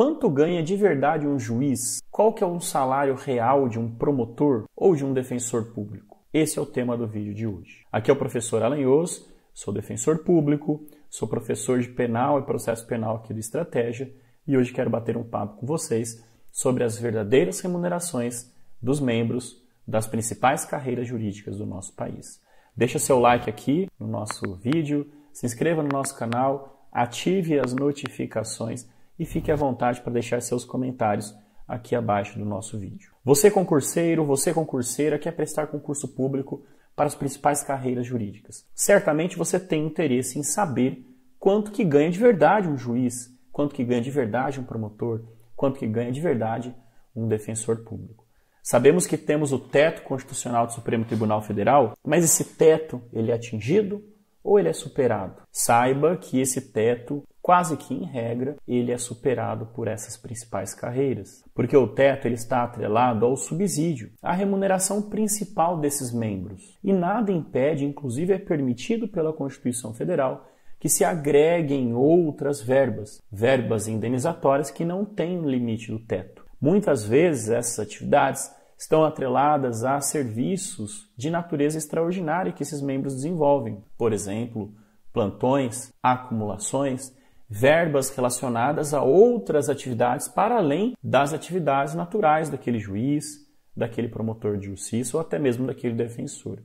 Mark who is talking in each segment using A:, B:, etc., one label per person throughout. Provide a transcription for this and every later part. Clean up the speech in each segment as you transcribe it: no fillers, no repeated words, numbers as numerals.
A: quanto ganha de verdade um juiz? Qual que é um salário real de um promotor ou de um defensor público? Esse é o tema do vídeo de hoje. Aqui é o professor Alan Yost, sou defensor público, sou professor de penal e processo penal aqui do Estratégia e hoje quero bater um papo com vocês sobre as verdadeiras remunerações dos membros das principais carreiras jurídicas do nosso país. Deixa seu like aqui no nosso vídeo, se inscreva no nosso canal, ative as notificações e fique à vontade para deixar seus comentários aqui abaixo do nosso vídeo. Você concurseiro, você concurseira, quer prestar concurso público para as principais carreiras jurídicas. Certamente você tem interesse em saber quanto que ganha de verdade um juiz, quanto que ganha de verdade um promotor, quanto que ganha de verdade um defensor público. Sabemos que temos o teto constitucional do Supremo Tribunal Federal, mas esse teto ele é atingido ou ele é superado? Saiba que esse teto, quase que em regra, ele é superado por essas principais carreiras. Porque o teto ele está atrelado ao subsídio, à remuneração principal desses membros. E nada impede, inclusive é permitido pela Constituição Federal, que se agreguem outras verbas indenizatórias que não têm um limite do teto. Muitas vezes essas atividades estão atreladas a serviços de natureza extraordinária que esses membros desenvolvem. Por exemplo, plantões, acumulações, verbas relacionadas a outras atividades para além das atividades naturais daquele juiz, daquele promotor de justiça ou até mesmo daquele defensor.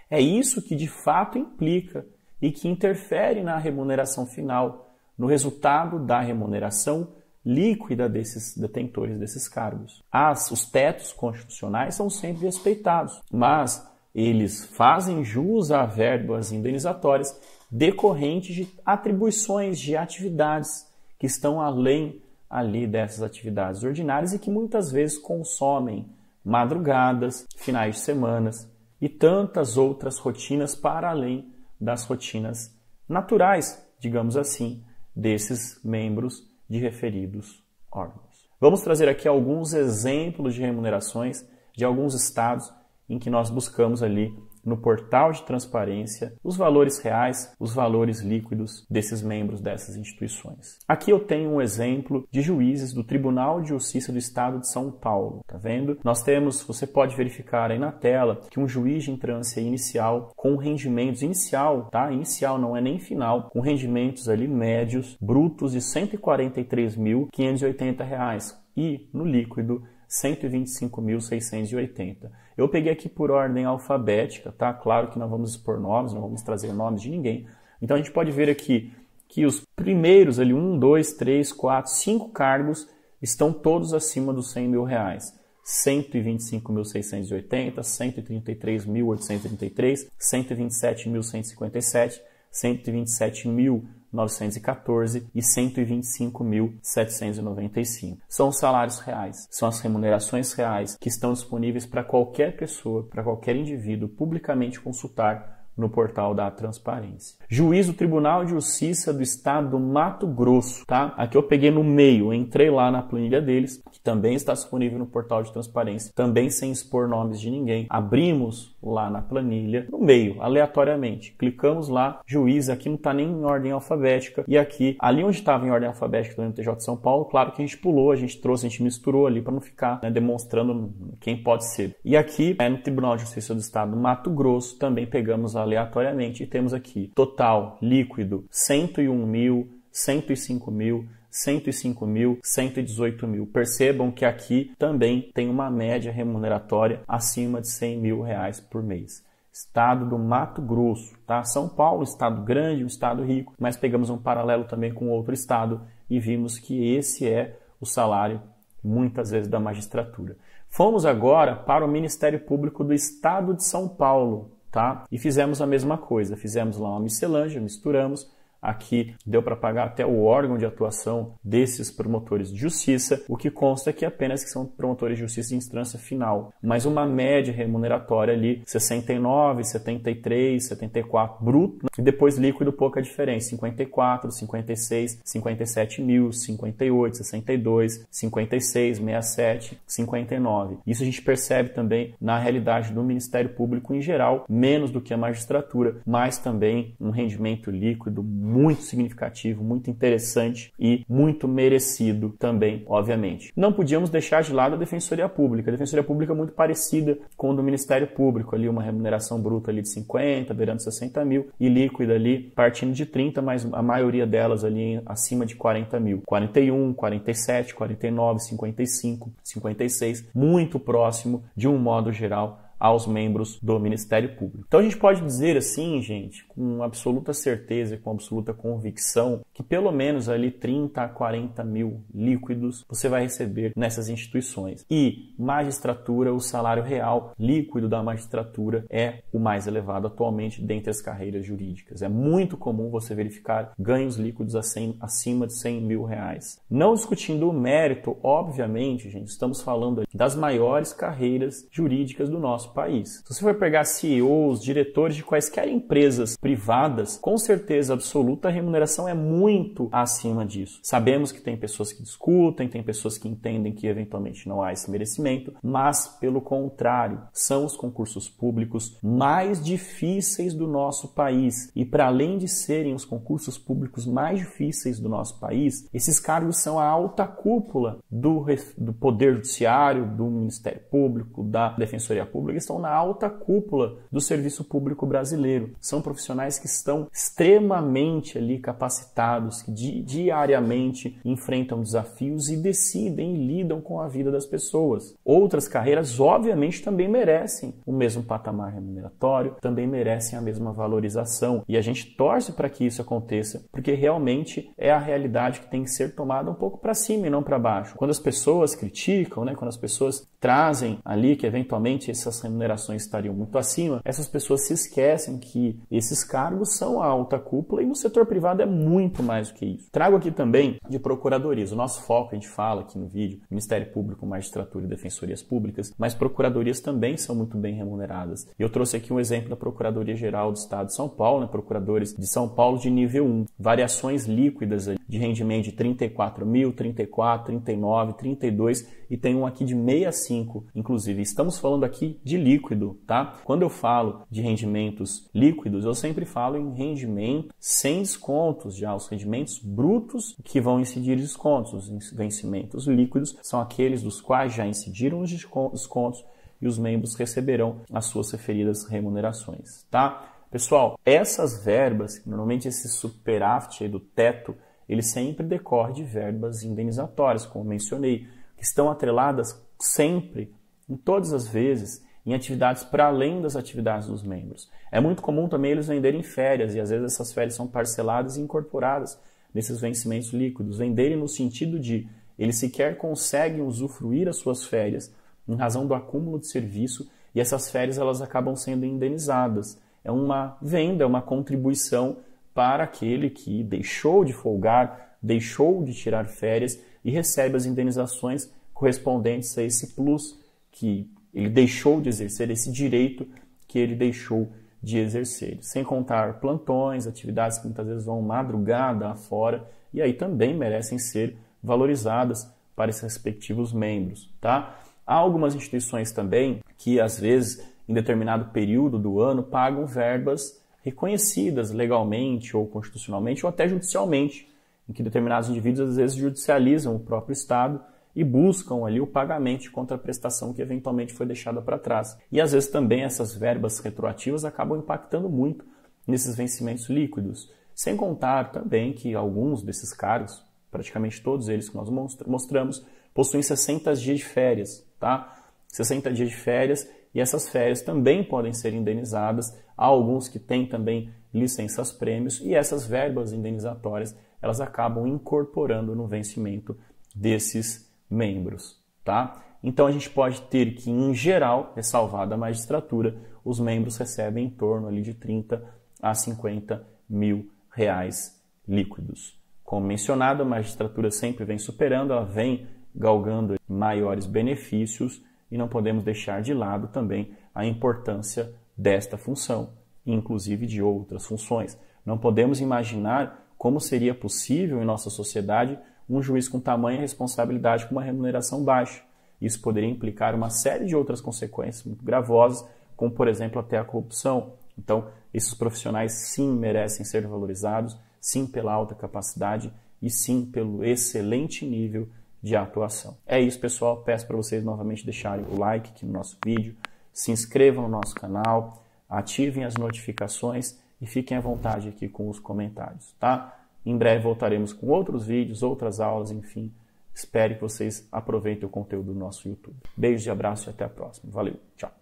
A: É isso que de fato implica e que interfere na remuneração final, no resultado da remuneração líquida desses detentores desses cargos. Os tetos constitucionais são sempre respeitados, mas eles fazem jus a verbas indenizatórias decorrentes de atribuições de atividades que estão além ali dessas atividades ordinárias e que muitas vezes consomem madrugadas, finais de semanas e tantas outras rotinas para além das rotinas naturais, digamos assim, desses membros de referidos órgãos. Vamos trazer aqui alguns exemplos de remunerações de alguns estados em que nós buscamos ali no portal de transparência os valores reais, os valores líquidos desses membros dessas instituições. Aqui eu tenho um exemplo de juízes do Tribunal de Justiça do Estado de São Paulo. Tá vendo? Nós temos, você pode verificar aí na tela, que um juiz de entrância inicial com rendimentos inicial, tá? Inicial não é nem final, com rendimentos ali médios, brutos de R$ 143.580 e no líquido R$ 125.680. Eu peguei aqui por ordem alfabética, tá? Claro que não vamos expor nomes, não vamos trazer nomes de ninguém. Então a gente pode ver aqui que os primeiros ali, 1, 2, 3, 4, 5 cargos estão todos acima dos R$ 100.000. R$ 125.680, R$ 133.833, R$ 127.157, R$ 127.914 e R$ 125.795. São os salários reais, são as remunerações reais que estão disponíveis para qualquer pessoa, para qualquer indivíduo publicamente consultar no portal da transparência. Juiz do Tribunal de Justiça do Estado do Mato Grosso, tá? Aqui eu peguei no meio, entrei lá na planilha deles, que também está disponível no portal de transparência, também sem expor nomes de ninguém. Abrimos lá na planilha, no meio, aleatoriamente. Clicamos lá, juiz, aqui não está nem em ordem alfabética, e aqui, ali onde estava em ordem alfabética do TJ de São Paulo, claro que a gente pulou, a gente trouxe, a gente misturou ali para não ficar, né, demonstrando quem pode ser. E aqui, no Tribunal de Justiça do Estado do Mato Grosso, também pegamos aleatoriamente e temos aqui total líquido 101.000, 105.000, 105.000, 118.000. Percebam que aqui também tem uma média remuneratória acima de R$ 100.000 por mês. Estado do Mato Grosso, tá? São Paulo, estado grande, um estado rico, mas pegamos um paralelo também com outro estado e vimos que esse é o salário, muitas vezes, da magistratura. Fomos agora para o Ministério Público do Estado de São Paulo, tá? E fizemos a mesma coisa, fizemos lá uma miscelânea, misturamos, Aqui deu para pagar até o órgão de atuação desses promotores de justiça, o que consta aqui apenas que são promotores de justiça de instância final, mas uma média remuneratória ali 69, 73, 74 bruto, e depois líquido pouca diferença, 54, 56, 57 mil, 58, 62, 56, 67, 59. Isso a gente percebe também na realidade do Ministério Público em geral, menos do que a magistratura, mas também um rendimento líquido muito significativo, muito interessante e muito merecido também, obviamente. Não podíamos deixar de lado a Defensoria Pública. A Defensoria Pública é muito parecida com a do Ministério Público, ali uma remuneração bruta ali de 50, beirando 60 mil e líquida ali partindo de 30, mas a maioria delas ali acima de 40 mil. 41, 47, 49, 55, 56, muito próximo de um modo geral aos membros do Ministério Público. Então a gente pode dizer assim, gente, com absoluta certeza e com absoluta convicção, que pelo menos ali 30 a 40 mil líquidos você vai receber nessas instituições. E magistratura, o salário real líquido da magistratura é o mais elevado atualmente dentre as carreiras jurídicas. É muito comum você verificar ganhos líquidos acima de 100 mil reais. Não discutindo o mérito, obviamente, gente, estamos falando das maiores carreiras jurídicas do nosso país. Se você for pegar CEOs, diretores de quaisquer empresas privadas, com certeza absoluta a remuneração é muito acima disso. Sabemos que tem pessoas que discutem, tem pessoas que entendem que eventualmente não há esse merecimento, mas pelo contrário, são os concursos públicos mais difíceis do nosso país. E para além de serem os concursos públicos mais difíceis do nosso país, esses cargos são a alta cúpula do Poder Judiciário, do Ministério Público, da Defensoria Pública, estão na alta cúpula do serviço público brasileiro. São profissionais que estão extremamente ali capacitados, que diariamente enfrentam desafios e decidem e lidam com a vida das pessoas. Outras carreiras, obviamente, também merecem o mesmo patamar remuneratório, também merecem a mesma valorização. E a gente torce para que isso aconteça, porque realmente é a realidade que tem que ser tomada um pouco para cima e não para baixo. Quando as pessoas criticam, quando as pessoas trazem ali que eventualmente essas remunerações estariam muito acima, essas pessoas se esquecem que esses cargos são a alta cúpula e no setor privado é muito mais do que isso. Trago aqui também de procuradorias. O nosso foco, a gente fala aqui no vídeo, Ministério Público, Magistratura e Defensorias Públicas, mas procuradorias também são muito bem remuneradas. E eu trouxe aqui um exemplo da Procuradoria-Geral do Estado de São Paulo, procuradores de São Paulo de nível 1, variações líquidas de rendimento de 34 mil, 34, 39, 32 e tem um aqui de 65, inclusive. Estamos falando aqui de líquido, tá? Quando eu falo de rendimentos líquidos, eu sempre falo em rendimento sem descontos, já os rendimentos brutos que vão incidir descontos. Os vencimentos líquidos são aqueles dos quais já incidiram os descontos e os membros receberão as suas referidas remunerações, tá? Pessoal, essas verbas, normalmente esse superávit aí do teto, ele sempre decorre de verbas indenizatórias, como mencionei, que estão atreladas sempre, em todas as vezes, em atividades para além das atividades dos membros. É muito comum também eles venderem férias, e às vezes essas férias são parceladas e incorporadas nesses vencimentos líquidos. Venderem no sentido de eles sequer conseguem usufruir as suas férias em razão do acúmulo de serviço, e essas férias elas acabam sendo indenizadas. É uma venda, é uma contribuição para aquele que deixou de folgar, deixou de tirar férias e recebe as indenizações correspondentes a esse plus que ele deixou de exercer, esse direito que ele deixou de exercer. Sem contar plantões, atividades que muitas vezes vão madrugada afora e aí também merecem ser valorizadas para esses respectivos membros, tá? Há algumas instituições também que às vezes em determinado período do ano pagam verbas reconhecidas legalmente ou constitucionalmente ou até judicialmente, em que determinados indivíduos às vezes judicializam o próprio Estado e buscam ali o pagamento de contraprestação que eventualmente foi deixada para trás. E às vezes também essas verbas retroativas acabam impactando muito nesses vencimentos líquidos. Sem contar também que alguns desses cargos, praticamente todos eles que nós mostramos, possuem 60 dias de férias, tá? 60 dias de férias, e essas férias também podem ser indenizadas. Há alguns que têm também licenças prêmios e essas verbas indenizatórias elas acabam incorporando no vencimento desses membros, tá? Então a gente pode ter que, em geral, ressalvada a magistratura, os membros recebem em torno ali de 30 a 50 mil reais líquidos. Como mencionado, a magistratura sempre vem superando, ela vem galgando maiores benefícios e não podemos deixar de lado também a importância desta função, inclusive de outras funções. Não podemos imaginar como seria possível em nossa sociedade um juiz com tamanha responsabilidade com uma remuneração baixa. Isso poderia implicar uma série de outras consequências muito gravosas, como, por exemplo, até a corrupção. Então, esses profissionais sim merecem ser valorizados, sim pela alta capacidade e sim pelo excelente nível de atuação. É isso, pessoal. Peço para vocês novamente deixarem o like aqui no nosso vídeo, se inscrevam no nosso canal, ativem as notificações e fiquem à vontade aqui com os comentários, tá? Em breve voltaremos com outros vídeos, outras aulas, enfim. Espero que vocês aproveitem o conteúdo do nosso YouTube. Beijos e abraços e até a próxima. Valeu, tchau!